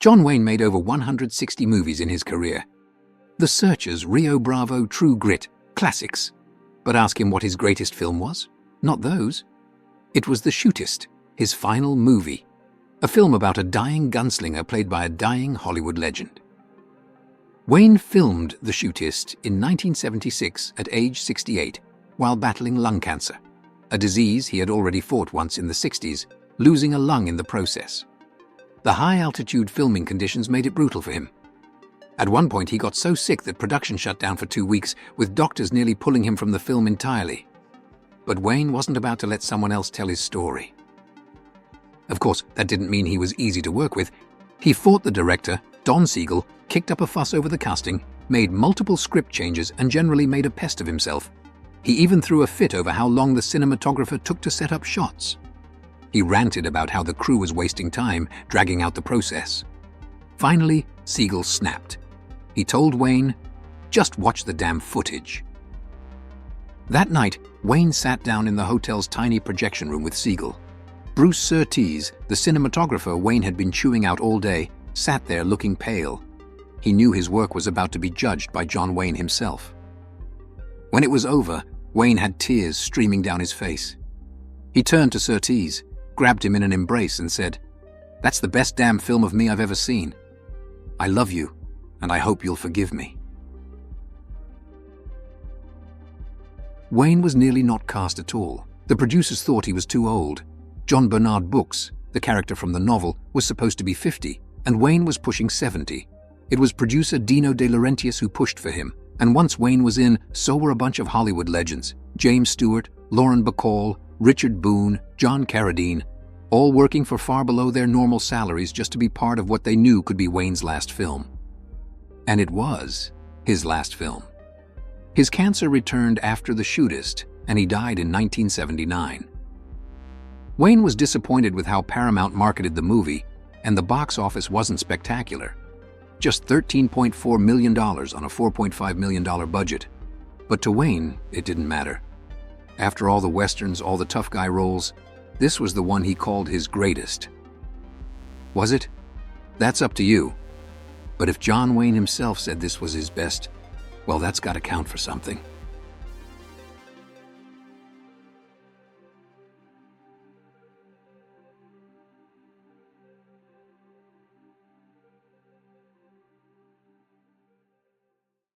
John Wayne made over 160 movies in his career. The Searchers, Rio Bravo, True Grit, classics. But ask him what his greatest film was? Not those. It was The Shootist, his final movie. A film about a dying gunslinger played by a dying Hollywood legend. Wayne filmed The Shootist in 1976 at age 68 while battling lung cancer, a disease he had already fought once in the 60s, losing a lung in the process. The high-altitude filming conditions made it brutal for him. At one point, he got so sick that production shut down for 2 weeks, with doctors nearly pulling him from the film entirely. But Wayne wasn't about to let someone else tell his story. Of course, that didn't mean he was easy to work with. He fought the director, Don Siegel, kicked up a fuss over the casting, made multiple script changes, and generally made a pest of himself. He even threw a fit over how long the cinematographer took to set up shots. He ranted about how the crew was wasting time, dragging out the process. Finally, Siegel snapped. He told Wayne, "Just watch the damn footage." That night, Wayne sat down in the hotel's tiny projection room with Siegel. Bruce Surtees, the cinematographer Wayne had been chewing out all day, sat there looking pale. He knew his work was about to be judged by John Wayne himself. When it was over, Wayne had tears streaming down his face. He turned to Surtees, grabbed him in an embrace and said, "That's the best damn film of me I've ever seen. I love you, and I hope you'll forgive me." Wayne was nearly not cast at all. The producers thought he was too old. John Bernard Brooks, the character from the novel, was supposed to be 50, and Wayne was pushing 70. It was producer Dino De Laurentiis who pushed for him, and once Wayne was in, so were a bunch of Hollywood legends: James Stewart, Lauren Bacall, Richard Boone, John Carradine, all working for far below their normal salaries just to be part of what they knew could be Wayne's last film. And it was his last film. His cancer returned after The Shootist, and he died in 1979. Wayne was disappointed with how Paramount marketed the movie, and the box office wasn't spectacular. Just $13.4 million on a $4.5 million budget. But to Wayne, it didn't matter. After all the westerns, all the tough guy roles, this was the one he called his greatest. Was it? That's up to you. But if John Wayne himself said this was his best, well, that's got to count for something.